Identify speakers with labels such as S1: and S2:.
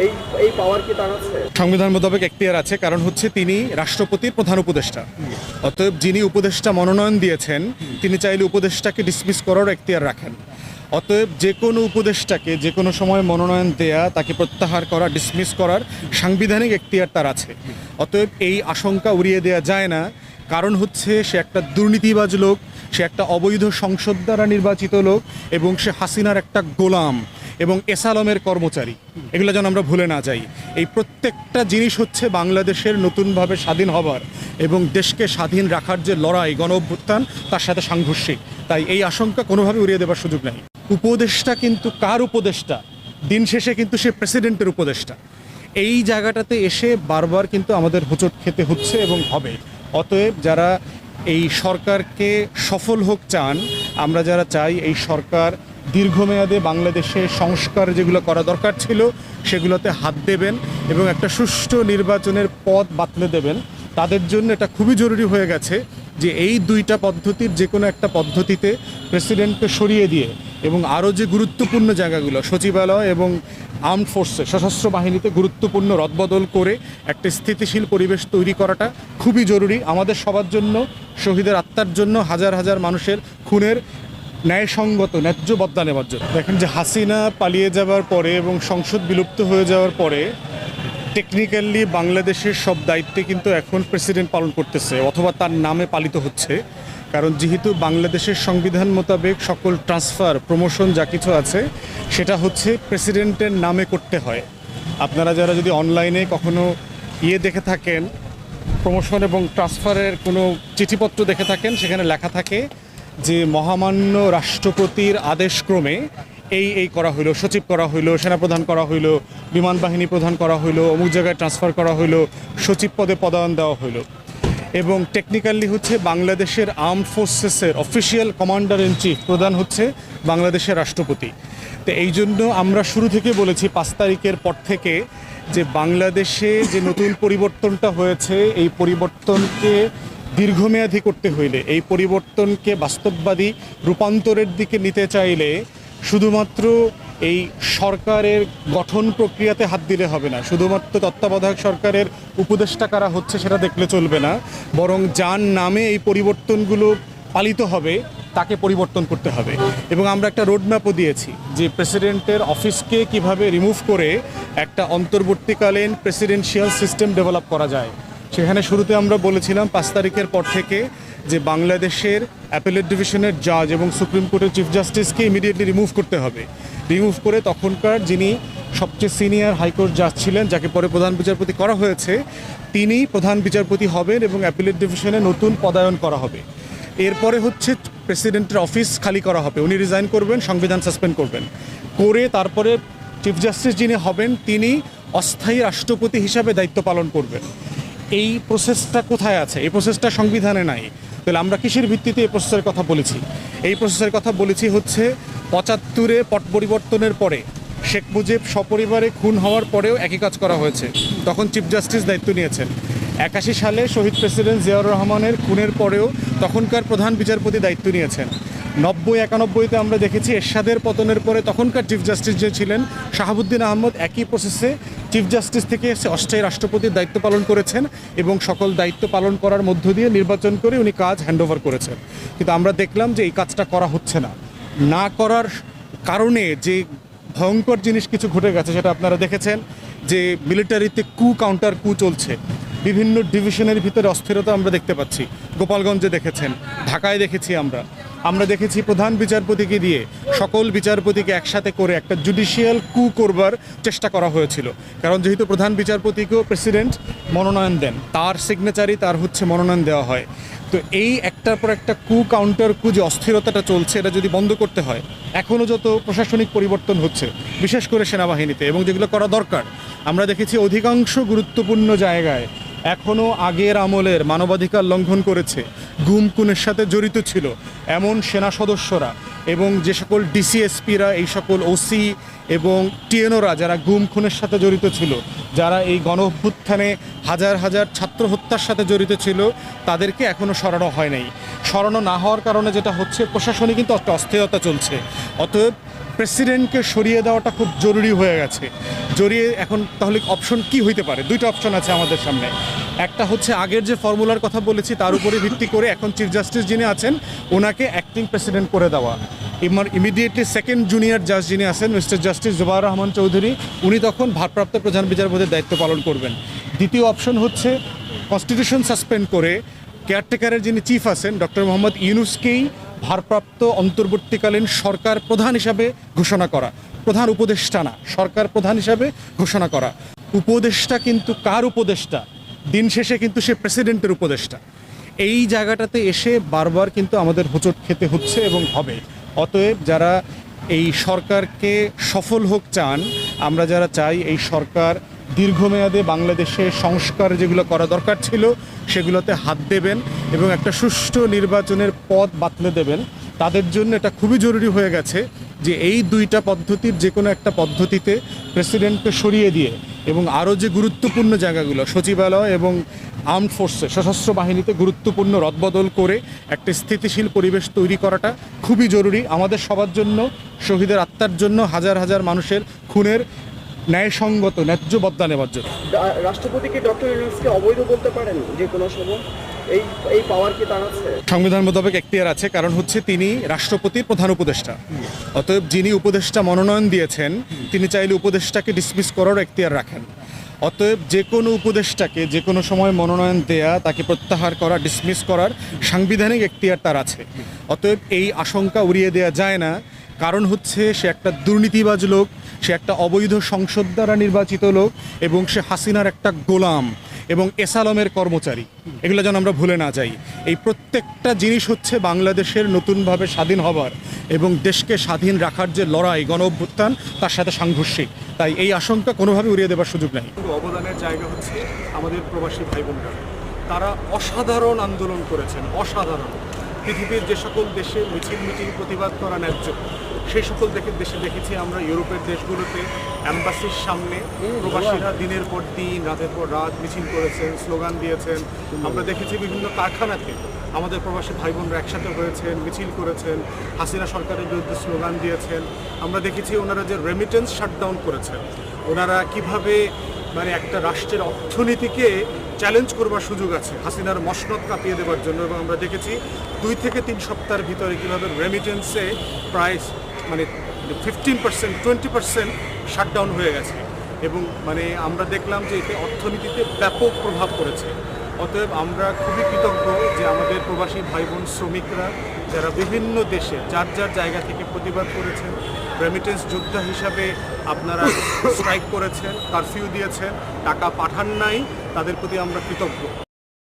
S1: এই এই পাওয়ার কি তার আছে?
S2: সংবিধান মোতাবেক এখতিয়ার আছে, কারণ হচ্ছে তিনি রাষ্ট্রপতির প্রধান উপদেষ্টা। অতএব যিনি উপদেষ্টা মনোনয়ন দিয়েছেন তিনি চাইলে উপদেষ্টাকে ডিসমিস করার এখতিয়ার রাখেন। অতএব যে কোনো উপদেষ্টাকে যে কোনো সময় মনোনয়ন দেয়া, তাকে প্রত্যাহার করা, ডিসমিস করার সাংবিধানিক এখতিয়ার তার আছে। অতএব এই আশঙ্কা উড়িয়ে দেওয়া যায় না, কারণ হচ্ছে সে একটা দুর্নীতিবাজ লোক, সে একটা অবৈধ সংসদ দ্বারা নির্বাচিত লোক, এবং সে হাসিনার একটা গোলাম এবং এসালমের কর্মচারী। এগুলো যেন আমরা ভুলে না যাই। এই প্রত্যেকটা জিনিস হচ্ছে বাংলাদেশের নতুনভাবে স্বাধীন হবার এবং দেশকে স্বাধীন রাখার যে লড়াই, গণ অভ্যুত্থান, তার সাথে সাংঘর্ষিক। তাই এই আশঙ্কা কোনোভাবে উড়িয়ে দেওয়ার সুযোগ নেই। উপদেষ্টা কিন্তু কার উপদেষ্টা? দিন শেষে কিন্তু সে প্রেসিডেন্টের উপদেষ্টা। এই জায়গাটাতে এসে বারবার কিন্তু আমাদের হোঁচট খেতে হচ্ছে এবং হবে। অতএব যারা এই সরকারকে সফল হোক চান, আমরা যারা চাই এই সরকার দীর্ঘমেয়াদে বাংলাদেশে সংস্কার যেগুলো করা দরকার ছিল সেগুলোতে হাত দেবেন এবং একটা সুষ্ঠু নির্বাচনের পথ বাতলে দেবেন, তাদের জন্য এটা খুবই জরুরি হয়ে গেছে যে এই দুইটা পদ্ধতির যে কোনো একটা পদ্ধতিতে প্রেসিডেন্টকে সরিয়ে দিয়ে এবং আরও যে গুরুত্বপূর্ণ জায়গাগুলো সচিবালয় এবং আর্মড ফোর্সে, সশস্ত্র বাহিনীতে গুরুত্বপূর্ণ রদবদল করে একটা স্থিতিশীল পরিবেশ তৈরি করাটা খুবই জরুরি আমাদের সবার জন্য, শহীদের আত্মার জন্য, হাজার হাজার মানুষের খুনের ন্যায়সঙ্গত ন্যায্য বদলা নেওয়ার জন্য। দেখেন যে হাসিনা পালিয়ে যাওয়ার পরে এবং সংসদ বিলুপ্ত হয়ে যাওয়ার পরে টেকনিক্যালি বাংলাদেশের সব দায়িত্বে কিন্তু এখন প্রেসিডেন্ট পালন করতেছে অথবা তার নামে পালিত হচ্ছে। কারণ যেহেতু বাংলাদেশের সংবিধান মোতাবেক সকল ট্রান্সফার, প্রমোশন যা কিছু আছে সেটা হচ্ছে প্রেসিডেন্টের নামে করতে হয়। আপনারা যারা যদি অনলাইনে কখনো দেখে থাকেন, প্রমোশন এবং ট্রান্সফারের কোনো চিঠিপত্র দেখে থাকেন, সেখানে লেখা থাকে যে মহামান্য রাষ্ট্রপতির আদেশক্রমে এই করা হইলো, সচিব করা হইলো, সেনাপ্রধান করা হইলো, বিমান বাহিনী প্রধান করা হইলো, অমুক জায়গায় ট্রান্সফার করা হইলো, সচিব পদে পদায়ন দেওয়া হইলো। এবং টেকনিক্যালি হচ্ছে বাংলাদেশের আর্মড ফোর্সেসের অফিসিয়াল কমান্ডার ইন চিফ প্রধান হচ্ছে বাংলাদেশের রাষ্ট্রপতি। তো এই জন্য আমরা শুরু থেকে বলেছি 5 তারিখের পর থেকে যে বাংলাদেশে যে নতুন পরিবর্তনটা হয়েছে এই পরিবর্তনকে দীর্ঘমেয়াদী করতে হইলে, এই পরিবর্তনকে বাস্তববাদী রূপান্তরের দিকে নিতে চাইলে শুধুমাত্র এই সরকারের গঠন প্রক্রিয়াতে হাত দিলে হবে না, শুধুমাত্র তত্ত্বাবধায়ক সরকারের উপদেষ্টা কারা হচ্ছে সেটা দেখলে চলবে না, বরং যার নামে এই পরিবর্তনগুলো পালিত হবে তাকে পরিবর্তন করতে হবে। এবং আমরা একটা রোডম্যাপও দিয়েছি যে প্রেসিডেন্টের অফিসকে কিভাবে রিমুভ করে একটা অন্তর্বর্তীকালীন প্রেসিডেন্সিয়াল সিস্টেম ডেভেলপ করা যায়। সেখানে শুরুতে আমরা বলেছিলাম 5 তারিখের পর থেকে যে বাংলাদেশের অ্যাপেলেট ডিভিশনের জাজ এবং সুপ্রিম কোর্টের চিফ জাস্টিসকে ইমিডিয়েটলি রিমুভ করতে হবে। রিমুভ করে তখনকার যিনি সবচেয়ে সিনিয়র হাইকোর্ট জাজ ছিলেন, যাকে পরে প্রধান বিচারপতি করা হয়েছে, তিনি প্রধান বিচারপতি হবেন এবং অ্যাপেলেট ডিভিশনে নতুন পদায়ন করা হবে। এরপরে হচ্ছে প্রেসিডেন্টের অফিস খালি করা হবে, উনি রিজাইন করবেন, সংবিধান সাসপেন্ড করবেন, করে তারপরে চিফ জাস্টিস যিনি হবেন তিনি অস্থায়ী রাষ্ট্রপতি হিসাবে দায়িত্ব পালন করবেন। এই প্রসেসটা কোথায় আছে? এই প্রসেসটা সংবিধানে নাই। তাহলে আমরা কিসের ভিত্তিতে এই প্রসেসের কথা বলেছি? এই প্রসেসের কথা বলেছি হচ্ছে 75-এ পট পরিবর্তনের পরে শেখ মুজিব সপরিবারে খুন হওয়ার পরেও একই কাজ করা হয়েছে, তখন চিফ জাস্টিস দায়িত্ব নিয়েছেন। 81 সালে শহীদ প্রেসিডেন্ট জিয়াউর রহমানের খুনের পরেও তখনকার প্রধান বিচারপতি দায়িত্ব নিয়েছেন। 90-91-তে আমরা দেখেছি এরশাদের পতনের পরে তখনকার চিফ জাস্টিস যে ছিলেন শাহাবুদ্দিন আহমদ একই প্রসেসে চিফ জাস্টিস থেকে এসে অস্থায়ী রাষ্ট্রপতির দায়িত্ব পালন করেছেন এবং সকল দায়িত্ব পালন করার মধ্য দিয়ে নির্বাচন করে উনি কাজ হ্যান্ডওভার করেছেন। কিন্তু আমরা দেখলাম যে এই কাজটা করা হচ্ছে না। না করার কারণে যে ভয়ঙ্কর জিনিস কিছু ঘটে গেছে সেটা আপনারা দেখেছেন যে মিলিটারিতে কাউন্টার চলছে, বিভিন্ন ডিভিশনের ভিতরে অস্থিরতা আমরা দেখতে পাচ্ছি। গোপালগঞ্জে দেখেছেন, ঢাকায় দেখেছি আমরা দেখেছি প্রধান বিচারপতিকে দিয়ে সকল বিচারপতিকে একসাথে করে একটা জুডিশিয়াল করবার চেষ্টা করা হয়েছিল। কারণ যেহেতু প্রধান বিচারপতিকেও প্রেসিডেন্ট মনোনয়ন দেন, তার সিগনেচারই তার হচ্ছে মনোনয়ন দেওয়া হয়। তো এই একটার পর একটা কাউন্টার যে অস্থিরতাটা চলছে, এটা যদি বন্ধ করতে হয়, এখনও যত প্রশাসনিক পরিবর্তন হচ্ছে বিশেষ করে সেনাবাহিনীতে এবং যেগুলো করা দরকার, আমরা দেখেছি অধিকাংশ গুরুত্বপূর্ণ জায়গায় এখনও আগের আমলের মানবাধিকার লঙ্ঘন করেছে, গুম খুনের সাথে জড়িত ছিল এমন সেনা সদস্যরা এবং যে সকল ডিসিএসপিরা, এই সকল ওসি এবং টিএনওরা যারা গুম খুনের সাথে জড়িত ছিল, যারা এই গণ অভ্যুত্থানে হাজার হাজার ছাত্র হত্যার সাথে জড়িত ছিল, তাদেরকে এখনও সরানো হয় নাই। সরানো না হওয়ার কারণে যেটা হচ্ছে, প্রশাসনে কিন্তু একটা অস্থিরতা চলছে। অতএব প্রেসিডেন্টকে সরিয়ে দেওয়াটা খুব জরুরি হয়ে গেছে। এখন তাহলে অপশন কি হইতে পারে? দুইটা অপশন আছে আমাদের সামনে। একটা হচ্ছে আগের যে ফর্মুলার কথা বলেছি তার উপরে ভিত্তি করে এখন চিফ জাস্টিস যিনি আছেন ওনাকে অ্যাক্টিং প্রেসিডেন্ট করে দেওয়া। ইমিডিয়েটলি সেকেন্ড জুনিয়র জাজ যিনি আছেন মিস্টার জাস্টিস জুবাইর রহমান চৌধুরী, উনি তখন ভারপ্রাপ্ত প্রধান বিচারপতির দায়িত্ব পালন করবেন। দ্বিতীয় অপশন হচ্ছে কনস্টিটিউশন সাসপেন্ড করে কেয়ারটেকারের যিনি চিফ আছেন ডক্টর মোহাম্মদ ইউনূসকেই ভারপ্রাপ্ত অন্তর্বর্তীকালীন সরকার প্রধান হিসাবে ঘোষণা করা। প্রধান উপদেষ্টা না, সরকার প্রধান হিসাবে ঘোষণা করা। উপদেষ্টা কিন্তু কার উপদেষ্টা? দিন শেষে কিন্তু সে প্রেসিডেন্টের উপদেষ্টা। এই জায়গাটাতে এসে বারবার কিন্তু আমাদের হোঁচট খেতে হচ্ছে এবং হবে। অতএব যারা এই সরকারকে সফল হোক চান, আমরা যারা চাই এই সরকার দীর্ঘমেয়াদে বাংলাদেশে সংস্কার যেগুলো করা দরকার ছিল সেগুলোতে হাত দেবেন এবং একটা সুষ্ঠু নির্বাচনের পথ বাতলে দেবেন, তাদের জন্য এটা খুবই জরুরি হয়ে গেছে যে এই দুইটা পদ্ধতির যে কোনো একটা পদ্ধতিতে প্রেসিডেন্টকে সরিয়ে দিয়ে এবং আরও যে গুরুত্বপূর্ণ জায়গাগুলো সচিবালয় এবং আর্মড ফোর্সে সশস্ত্র বাহিনীতে গুরুত্বপূর্ণ রদবদল করে একটা স্থিতিশীল পরিবেশ তৈরি করাটা খুবই জরুরি আমাদের সবার জন্য, শহীদের আত্মার জন্য, হাজার হাজার মানুষের খুনের ন্যায়সঙ্গত ন্যায্য বদলা নেওয়ার জন্য।
S1: রাষ্ট্রপতি কি ডক্টর ইউনূসকে অবৈধ বলতে পারেন যে কোনো সময়? এই পাওয়ার কি তার আছে?
S2: সংবিধান মোতাবেক এখতিয়ার আছে, কারণ হচ্ছে তিনি রাষ্ট্রপতির প্রধান উপদেষ্টা। অতএব যিনি উপদেষ্টা মনোনয়ন দিয়েছেন তিনি চাইলে উপদেষ্টাকে ডিসমিস করার এখতিয়ার রাখেন। অতএব যে কোনো উপদেষ্টাকে যে কোনো সময় মনোনয়ন দেয়া, তাকে প্রত্যাহার করা, ডিসমিস করার সাংবিধানিক এখতিয়ার তার আছে। অতএব এই আশঙ্কা উড়িয়ে দেওয়া যায় না, কারণ হচ্ছে সে একটা দুর্নীতিবাজ লোক, সে একটা অবৈধ সংসদ দ্বারা নির্বাচিত লোক এবং সে হাসিনার একটা গোলাম এবং এসালমের কর্মচারী। এগুলো যেন আমরা ভুলে না যাই। এই প্রত্যেকটা জিনিস হচ্ছে বাংলাদেশের নতুনভাবে স্বাধীন হবার এবং দেশকে স্বাধীন রাখার যে লড়াই, গণ অভ্যুত্থান, তার সাথে সাংঘর্ষিক। তাই এই আশঙ্কা কোনোভাবে উড়িয়ে দেওয়ার সুযোগ নেই।
S3: অবদানের জায়গা হচ্ছে আমাদের প্রবাসী ভাই বোনরা। তারা অসাধারণ আন্দোলন করেছেন, অসাধারণ। পৃথিবীর যে সকল দেশে মিটিং প্রতিবাদ করা ন্যায্য, সেই সকল দেশে দেখেছি আমরা ইউরোপের দেশগুলোতে অ্যাম্বাসির সামনে প্রবাসীরা দিনের পর দিন, রাতের পর রাত মিছিল করেছেন, স্লোগান দিয়েছেন। আমরা দেখেছি বিভিন্ন কারখানাতে আমাদের প্রবাসী ভাই বোনরা একসাথে হয়েছেন, মিছিল করেছেন, হাসিনা সরকারের বিরুদ্ধে স্লোগান দিয়েছেন। আমরা দেখেছি ওনারা যে রেমিটেন্স শাটডাউন করেছেন, ওনারা কিভাবে একটা রাষ্ট্রের অর্থনীতিকে চ্যালেঞ্জ করবার সুযোগ আছে হাসিনার মসনদ কাঁপিয়ে দেওয়ার জন্য। এবং আমরা দেখেছি 2 থেকে 3 সপ্তাহের ভিতরে কীভাবে রেমিটেন্সে প্রায় 15%, 20% শাটডাউন হয়ে গেছে এবং আমরা দেখলাম যে এতে অর্থনীতিতে ব্যাপক প্রভাব পড়েছে। অতএব আমরা খুবই কৃতজ্ঞ যে আমাদের প্রবাসী ভাই বোন শ্রমিকরা যারা বিভিন্ন দেশে যার যার জায়গা থেকে প্রতিবাদ করেছেন, রেমিটেন্স যোদ্ধা হিসাবে আপনারা স্ট্রাইক করেছেন, কারফিউ দিয়েছেন, টাকা পাঠান নাই, তাদের প্রতি আমরা কৃতজ্ঞ।